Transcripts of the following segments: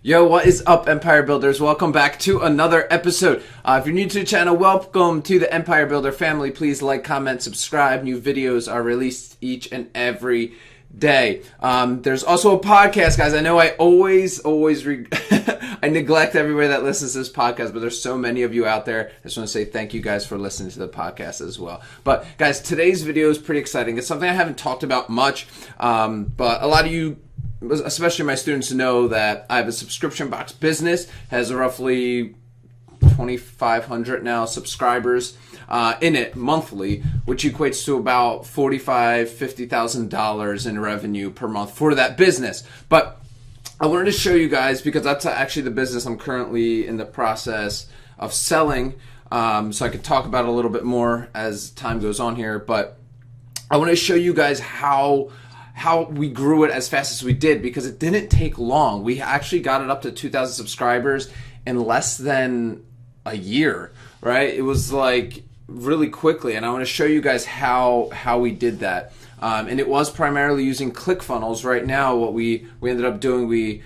Yo, what is up, Empire Builders? Welcome back to another episode. If you're new to the channel, welcome to the Empire Builder family. Please like, comment, subscribe. New videos are released each and every day. There's also a podcast, guys. I know I always I neglect everybody that listens to this podcast, but there's so many of you out there. I just want to say thank you guys for listening to the podcast as well. But guys, today's video is pretty exciting. It's something I haven't talked about much, but a lot of you, especially my students, know that I have a subscription box business, has roughly 2,500 now subscribers in it monthly, which equates to about $50,000 in revenue per month for that business. But I wanted to show you guys, because that's actually the business I'm currently in the process of selling, so I could talk about it a little bit more as time goes on here. But I want to show you guys how we grew it as fast as we did, because it didn't take long. We actually got it up to 2,000 subscribers in less than a year, right? It was like really quickly, and I want to show you guys how we did that. And it was primarily using Clickfunnels. Right now, what we ended up doing, we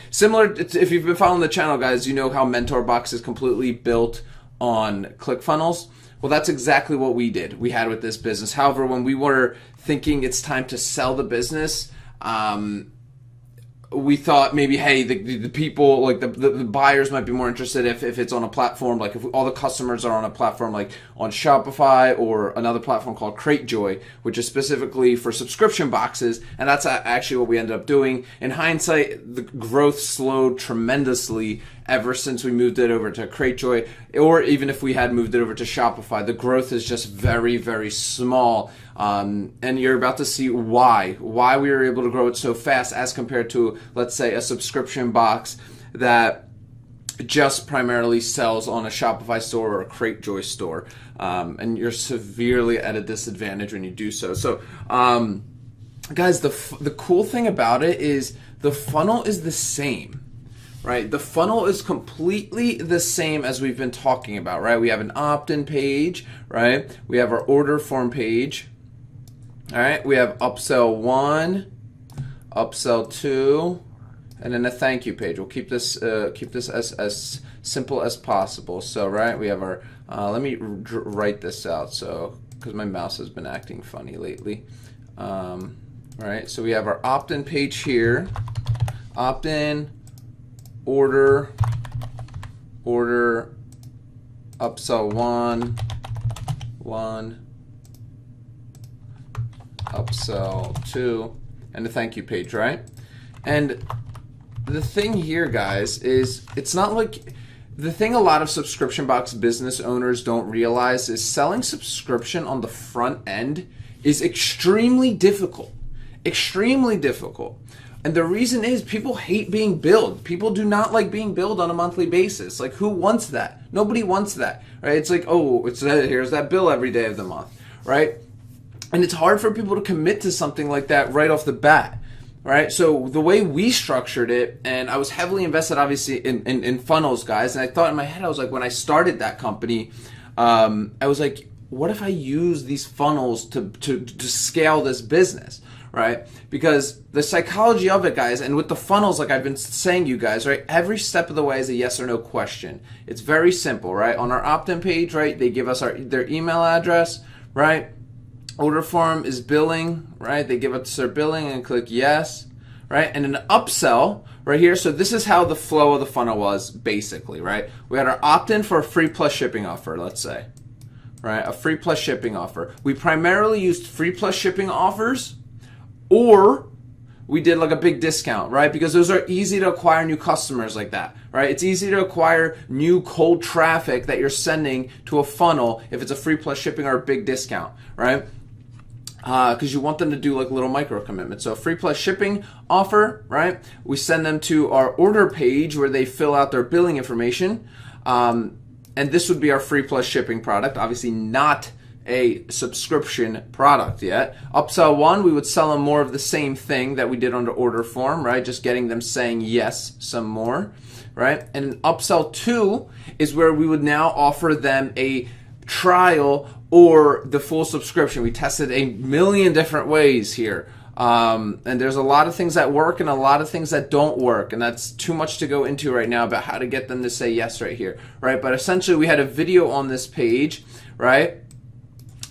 similar to, if you've been following the channel, guys, you know how MentorBox is completely built on Clickfunnels. Well, that's exactly what we did. We had with this business. However, when we were thinking it's time to sell the business, we thought maybe, hey, the people, like the buyers might be more interested if it's on a platform, like if all the customers are on a platform like on Shopify or another platform called Cratejoy, which is specifically for subscription boxes. And that's actually what we ended up doing. In hindsight, the growth slowed tremendously ever since we moved it over to Cratejoy, or even if we had moved it over to Shopify, the growth is just very, very small. And you're about to see why we were able to grow it so fast as compared to, let's say, a subscription box that just primarily sells on a Shopify store or a Cratejoy store. And you're severely at a disadvantage when you do so. So, guys, the cool thing about it is the funnel is the same. Right, the funnel is completely the same as we've been talking about, right? We have an opt-in page, right? We have our order form page. All right, we have upsell 1, upsell 2, and then a thank you page. We'll keep this as simple as possible. So, right, we have our. Let me write this out, so because my mouse has been acting funny lately. All right, so we have our opt-in page here, opt-in. Order, upsell 1, upsell 2, and a thank you page, right? And the thing here, guys, is it's not like, the thing a lot of subscription box business owners don't realize is selling subscription on the front end is extremely difficult. Extremely difficult. And the reason is people hate being billed. People do not like being billed on a monthly basis. Like, who wants that? Nobody wants that, right? It's like, oh, here's that bill every day of the month, right? And it's hard for people to commit to something like that right off the bat, right? So the way we structured it, and I was heavily invested, obviously, in funnels, guys. And I thought in my head, I was like, when I started that company, I was like, what if I use these funnels to scale this business? Right? Because the psychology of it, guys, and with the funnels, like I've been saying, you guys, right? Every step of the way is a yes or no question. It's very simple, right? On our opt-in page, right? They give us their email address, right? Order form is billing, right? They give us their billing and click yes, right? And an upsell right here. So this is how the flow of the funnel was basically, right? We had our opt-in for a free plus shipping offer, let's say, right? A free plus shipping offer. We primarily used free plus shipping offers, or we did like a big discount, right? Because those are easy to acquire new customers like that, right? It's easy to acquire new cold traffic that you're sending to a funnel if it's a free plus shipping or a big discount, right? Because you want them to do like little micro commitments. So a free plus shipping offer, right? We send them to our order page where they fill out their billing information. And this would be our free plus shipping product, obviously not a subscription product yet. Upsell 1, we would sell them more of the same thing that we did under order form, right? Just getting them saying yes some more. right? And an upsell 2 is where we would now offer them a trial or the full subscription. We tested a million different ways here. And there's a lot of things that work and a lot of things that don't work. And that's too much to go into right now about how to get them to say yes right here, right? But essentially we had a video on this page, right?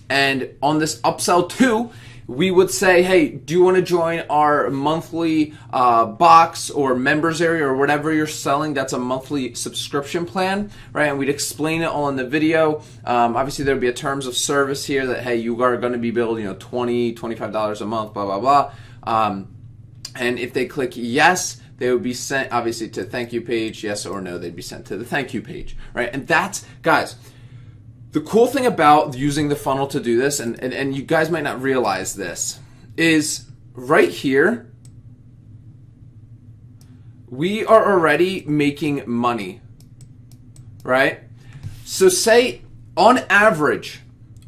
And on this upsell 2, we would say, hey, do you want to join our monthly box or members area or whatever you're selling? That's a monthly subscription plan, right? And we'd explain it all in the video. Obviously, there'd be a terms of service here that, hey, you are going to be billed, $20, $25 a month, blah, blah, blah. And if they click yes, they would be sent, obviously, to thank you page, yes or no, they'd be sent to the thank you page, right? And that's, guys, the cool thing about using the funnel to do this, and you guys might not realize this, is right here, we are already making money, right? So say on average,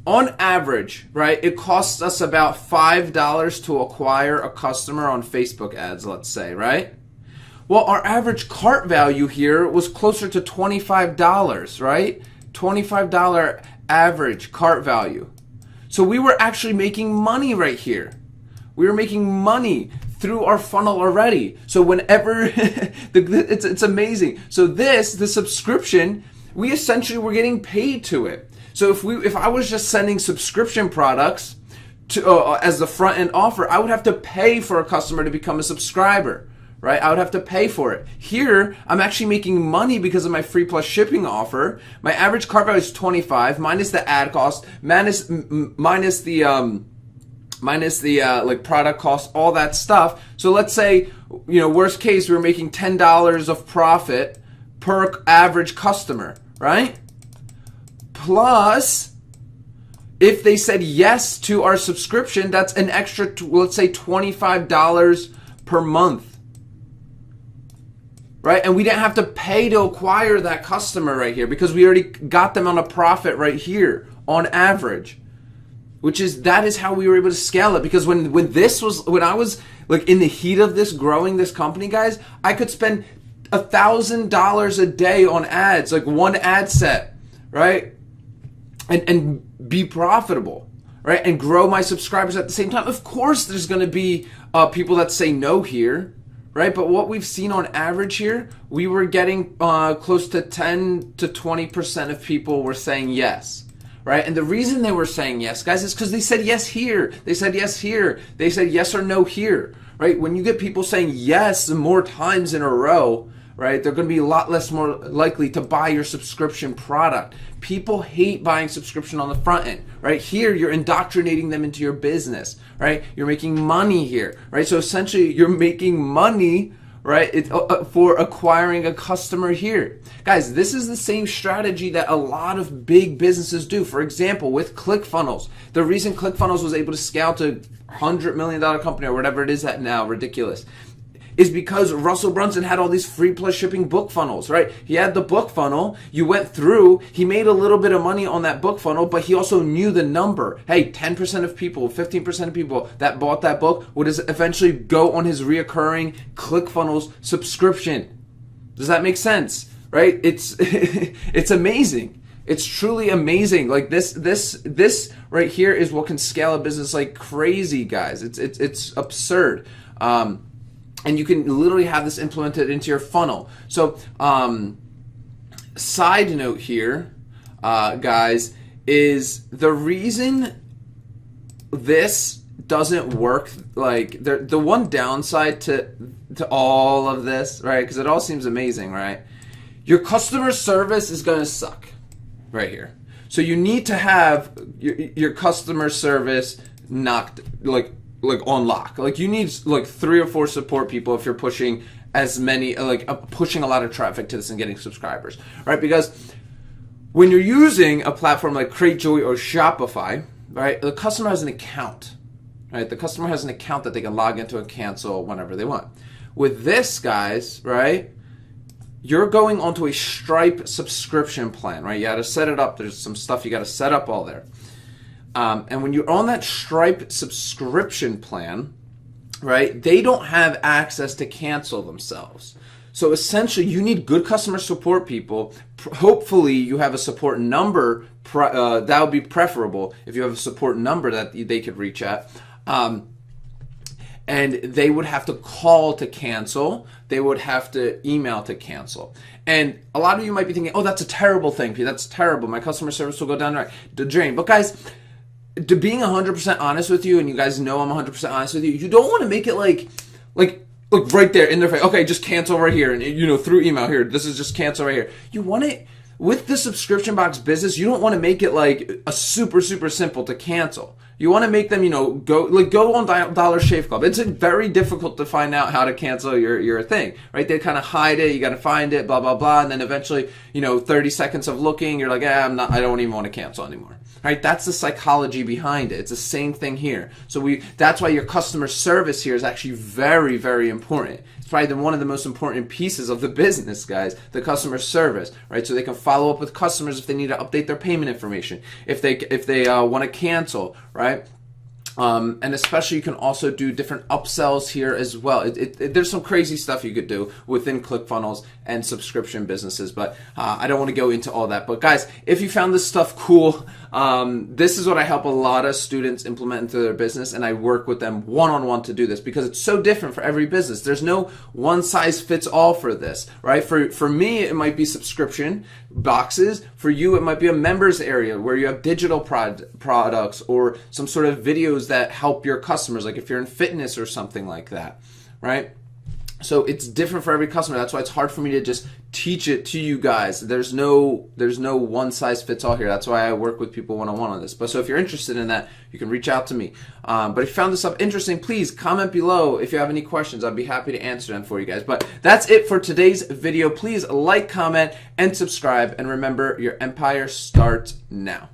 right, it costs us about $5 to acquire a customer on Facebook ads, let's say, right? Well, our average cart value here was closer to $25, right? $25 average cart value. So we were actually making money right here. We were making money through our funnel already. So whenever, it's amazing. So the subscription, we essentially were getting paid to it. So if I was just sending subscription products to as the front end offer, I would have to pay for a customer to become a subscriber. Right? I would have to pay for it. Here, I'm actually making money because of my free plus shipping offer. My average cart value is 25 minus the ad cost, minus the like product cost, all that stuff. So let's say, worst case, we're making $10 of profit per average customer, right? Plus, if they said yes to our subscription, that's an extra, let's say $25 per month. Right? And we didn't have to pay to acquire that customer right here because we already got them on a profit right here on average. That is how we were able to scale it. Because when I was like in the heat of this, growing this company, guys, I could spend $1,000 a day on ads, like one ad set, right? And be profitable, right? And grow my subscribers at the same time. Of course, there's going to be people that say no here. Right, but what we've seen on average here, we were getting close to 10 to 20% of people were saying yes, right? And the reason they were saying yes, guys, is because they said yes here, they said yes here, they said yes or no here, right? When you get people saying yes more times in a row, right, they're going to be a lot less more likely to buy your subscription product. People hate buying subscription on the front end, right? Here, you're indoctrinating them into your business, right? You're making money here, right? So essentially, you're making money, right, for acquiring a customer here. Guys, this is the same strategy that a lot of big businesses do. For example, with Clickfunnels, the reason Clickfunnels was able to scale to $100 million company or whatever it is at now, ridiculous, is because Russell Brunson had all these free plus shipping book funnels, right? He had the book funnel, you went through, he made a little bit of money on that book funnel, but he also knew the number. Hey, 10% of people, 15% of people that bought that book would eventually go on his reoccurring Clickfunnels subscription. Does that make sense? Right? It's it's amazing. It's truly amazing. Like this right here is what can scale a business like crazy, guys. It's absurd. And you can literally have this implemented into your funnel. So, side note here, guys, is the reason this doesn't work, like the one downside to all of this, right? Because it all seems amazing, right? Your customer service is going to suck right here. So you need to have your customer service knocked, like on lock. Like you need like 3 or 4 support people if you're pushing as many, pushing a lot of traffic to this and getting subscribers, right? Because when you're using a platform like Cratejoy or Shopify, right, the customer has an account, right? The customer has an account that they can log into and cancel whenever they want. With this, guys, right, you're going onto a Stripe subscription plan, right? You got to set it up. There's some stuff you got to set up all there. And when you're on that Stripe subscription plan, right, they don't have access to cancel themselves. So essentially, you need good customer support people. Hopefully, you have a support number. That would be preferable if you have a support number that they could reach at. And they would have to call to cancel. They would have to email to cancel. And a lot of you might be thinking, oh, that's a terrible thing, Pete. That's terrible. My customer service will go down the drain. But guys, to being 100% honest with you, and you guys know I'm 100% honest with you, you don't want to make it like right there in their face. Okay, just cancel right here. And, through email here, this is just cancel right here. You want it, with the subscription box business, you don't want to make it like a super, super simple to cancel. You want to make them, go on Dollar Shave Club. It's very difficult to find out how to cancel your thing, right? They kind of hide it. You got to find it, blah, blah, blah. And then eventually, 30 seconds of looking, you're like, I don't even want to cancel anymore, right? That's the psychology behind it. It's the same thing here. So that's why your customer service here is actually very, very important. It's probably one of the most important pieces of the business, guys, the customer service, right? So they can follow up with customers if they need to update their payment information, if they want to cancel, right? And especially you can also do different upsells here as well. There's some crazy stuff you could do within ClickFunnels and subscription businesses, but I don't want to go into all that. But guys, if you found this stuff cool, this is what I help a lot of students implement into their business, and I work with them one-on-one to do this because it's so different for every business. There's no one size fits all for this, right? For me, it might be subscription boxes. For you, it might be a members area where you have digital products or some sort of videos that help your customers, like if you're in fitness or something like that, right? So it's different for every customer. That's why it's hard for me to just teach it to you guys. There's no one size fits all here. That's why I work with people one-on-one on this. But so if you're interested in that, you can reach out to me. But if you found this stuff interesting, please comment below if you have any questions. I'd be happy to answer them for you guys. But that's it for today's video. Please like, comment, and subscribe. And remember, your empire starts now.